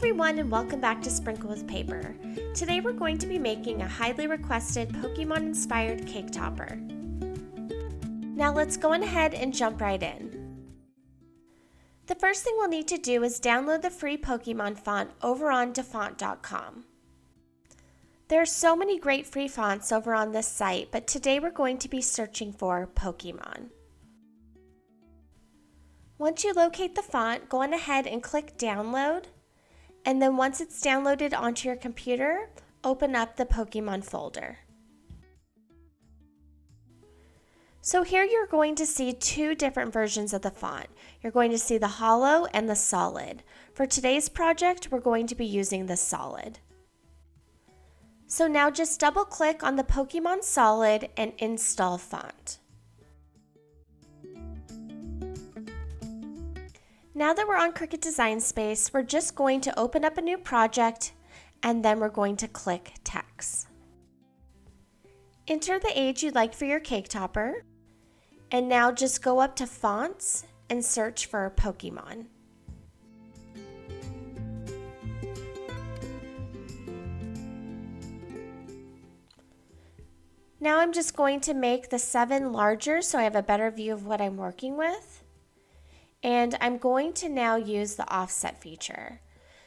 everyone, and welcome back to Sprinkle with Paper. Today we're going to be making a highly requested Pokemon inspired cake topper. Now let's go on ahead and jump right in. The first thing we'll need to do is download the free Pokemon font over on dafont.com. There are so many great free fonts over on this site, but today we're going to be searching for Pokemon. Once you locate the font, go on ahead and click download, and then once it's downloaded onto your computer, open up the Pokemon folder. So here you're going to see two different versions of the font. You're going to see the hollow and the solid. For today's project, we're going to be using the solid. So now just double click on the Pokemon solid and install font. Now that we're on Cricut Design Space, we're just going to open up a new project and then we're going to click Text. Enter the age you'd like for your cake topper, and now just go up to Fonts and search for Pokemon. Now I'm just going to make the 7 larger so I have a better view of what I'm working with. And I'm going to now use the offset feature.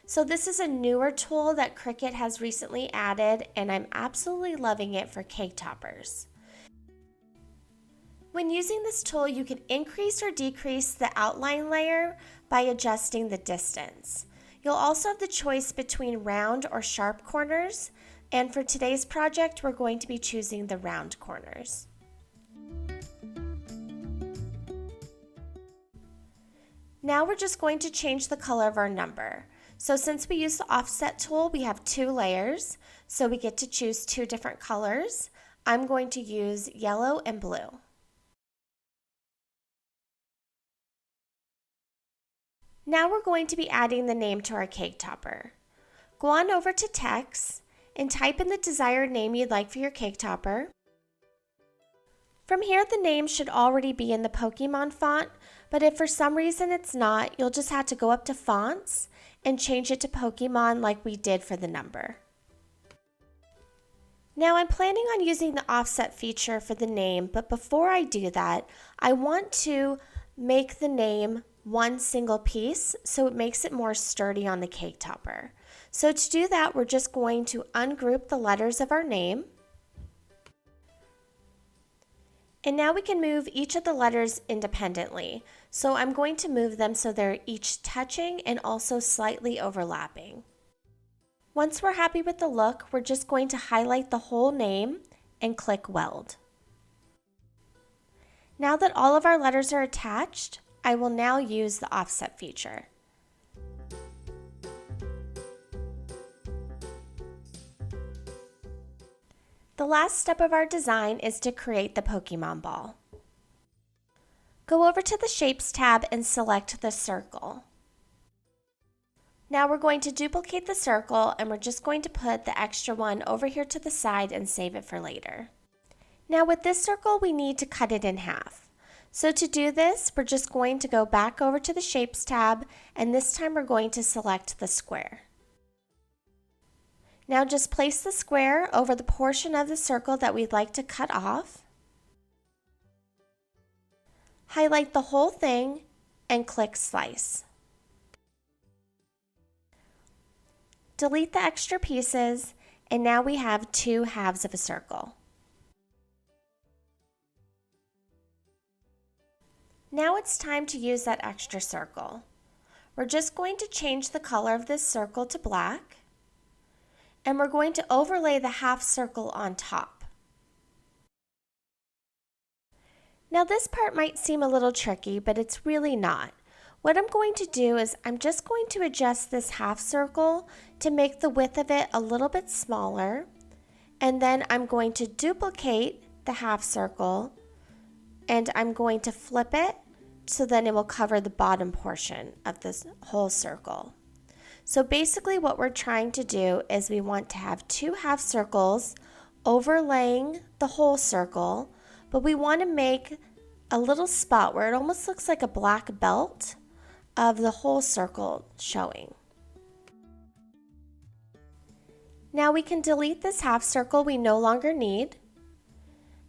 So this is a newer tool that Cricut has recently added, and I'm absolutely loving it for cake toppers. When using this tool, you can increase or decrease the outline layer by adjusting the distance. You'll also have the choice between round or sharp corners, and for today's project, we're going to be choosing the round corners. Now we're just going to change the color of our number. So since we use the offset tool, we have 2 layers, so we get to choose 2 different colors. I'm going to use yellow and blue. Now we're going to be adding the name to our cake topper. Go on over to Text and type in the desired name you'd like for your cake topper. From here, the name should already be in the Pokemon font, but if for some reason it's not, you'll just have to go up to Fonts and change it to Pokemon like we did for the number. Now I'm planning on using the offset feature for the name, but before I do that, I want to make the name one single piece so it makes it more sturdy on the cake topper. So to do that, we're just going to ungroup the letters of our name. And now we can move each of the letters independently. So I'm going to move them so they're each touching and also slightly overlapping. Once we're happy with the look, we're just going to highlight the whole name and click Weld. Now that all of our letters are attached, I will now use the offset feature. The last step of our design is to create the Pokemon ball. Go over to the Shapes tab and select the circle. Now we're going to duplicate the circle and we're just going to put the extra one over here to the side and save it for later. Now with this circle, we need to cut it in half. So to do this, we're just going to go back over to the Shapes tab, and this time we're going to select the square. Now just place the square over the portion of the circle that we'd like to cut off. Highlight the whole thing and click Slice. Delete the extra pieces, and now we have 2 halves of a circle. Now it's time to use that extra circle. We're just going to change the color of this circle to black. And we're going to overlay the half circle on top. Now this part might seem a little tricky, but it's really not. What I'm going to do is I'm just going to adjust this half circle to make the width of it a little bit smaller, and then I'm going to duplicate the half circle and I'm going to flip it so then it will cover the bottom portion of this whole circle. So basically what we're trying to do is we want to have 2 half circles overlaying the whole circle, but we want to make a little spot where it almost looks like a black belt of the whole circle showing. Now we can delete this half circle we no longer need.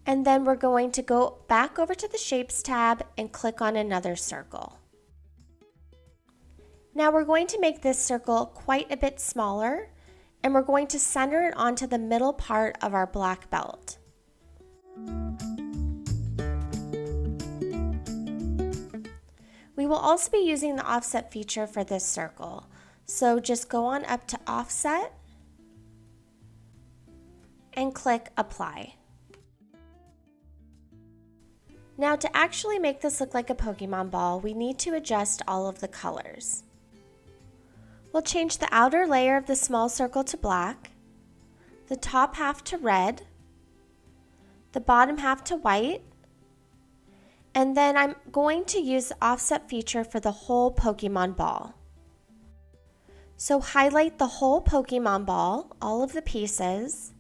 And then we're going to go back over to the Shapes tab and click on another circle. Now we're going to make this circle quite a bit smaller, and we're going to center it onto the middle part of our black belt. We will also be using the offset feature for this circle. So just go on up to Offset and click Apply. Now to actually make this look like a Pokemon ball, we need to adjust all of the colors. We'll change the outer layer of the small circle to black, the top half to red, the bottom half to white, and then I'm going to use the offset feature for the whole Pokemon ball. So highlight the whole Pokemon ball, all of the pieces,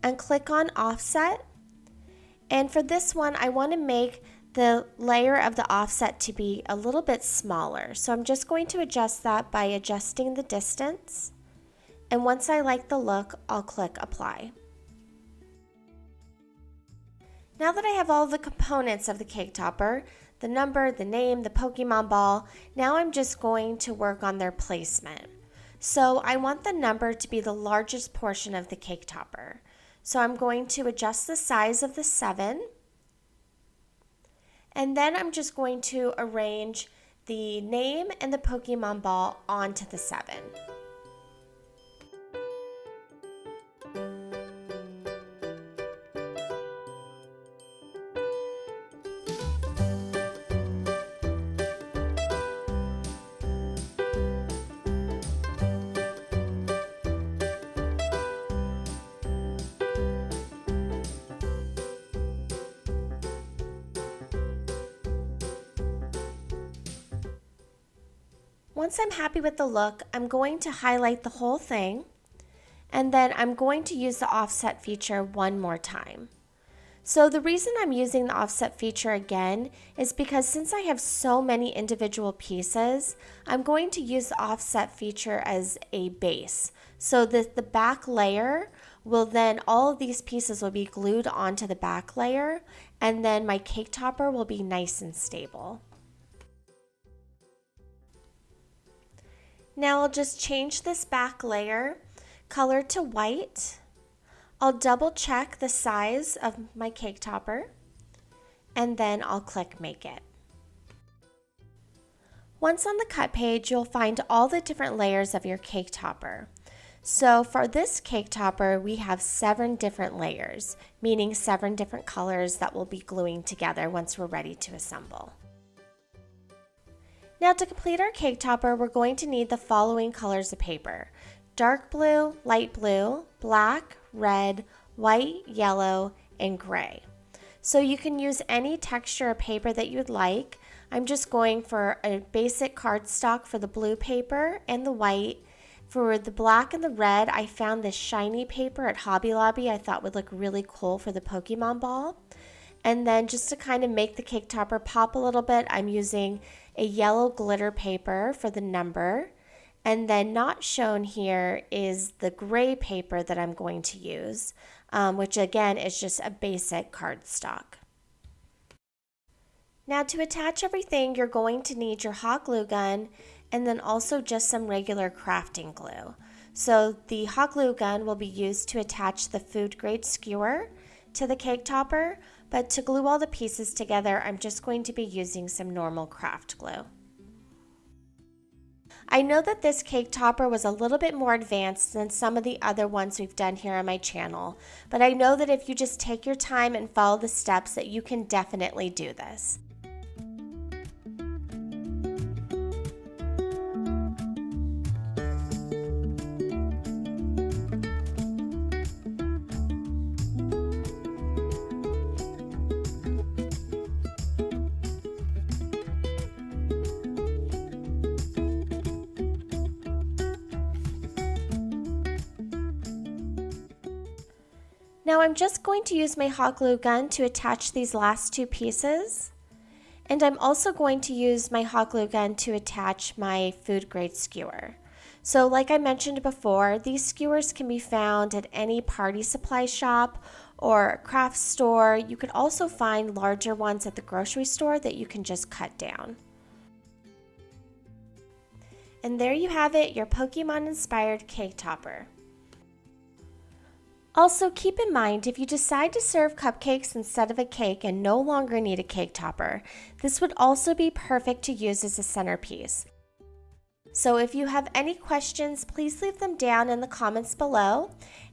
and click on Offset. And for this one, I want to make the layer of the offset to be a little bit smaller. So I'm just going to adjust that by adjusting the distance. And once I like the look, I'll click Apply. Now that I have all the components of the cake topper, the number, the name, the Pokemon ball, now I'm just going to work on their placement. So I want the number to be the largest portion of the cake topper. So I'm going to adjust the size of the 7. And then I'm just going to arrange the name and the Pokemon ball onto the 7. Once I'm happy with the look, I'm going to highlight the whole thing, and then I'm going to use the offset feature one more time. So the reason I'm using the offset feature again is because since I have so many individual pieces, I'm going to use the offset feature as a base. So that the back layer will then, all of these pieces will be glued onto the back layer, and then my cake topper will be nice and stable. Now I'll just change this back layer color to white. I'll double check the size of my cake topper, and then I'll click Make It. Once on the cut page, you'll find all the different layers of your cake topper. So for this cake topper, we have 7 different layers, meaning 7 different colors that we'll be gluing together once we're ready to assemble. Now to complete our cake topper, we're going to need the following colors of paper: dark blue, light blue, black, red, white, yellow, and gray. So you can use any texture of paper that you'd like. I'm just going for a basic cardstock for the blue paper and the white. For the black and the red, I found this shiny paper at Hobby Lobby I thought would look really cool for the Pokemon ball. And then just to kind of make the cake topper pop a little bit, I'm using a yellow glitter paper for the number. And then not shown here is the gray paper that I'm going to use, which again is just a basic cardstock. Now to attach everything, you're going to need your hot glue gun and then also just some regular crafting glue. So the hot glue gun will be used to attach the food grade skewer to the cake topper, but to glue all the pieces together, I'm just going to be using some normal craft glue. I know that this cake topper was a little bit more advanced than some of the other ones we've done here on my channel, but I know that if you just take your time and follow the steps that you can definitely do this. Now I'm just going to use my hot glue gun to attach these last 2 pieces, and I'm also going to use my hot glue gun to attach my food grade skewer. So like I mentioned before, these skewers can be found at any party supply shop or a craft store. You could also find larger ones at the grocery store that you can just cut down. And there you have it, your Pokemon-inspired cake topper. Also, keep in mind, if you decide to serve cupcakes instead of a cake and no longer need a cake topper, this would also be perfect to use as a centerpiece. So if you have any questions, please leave them down in the comments below.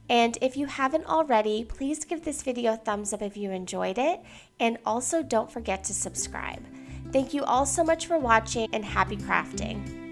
And if you haven't already, please give this video a thumbs up if you enjoyed it. And also don't forget to subscribe. Thank you all so much for watching and happy crafting.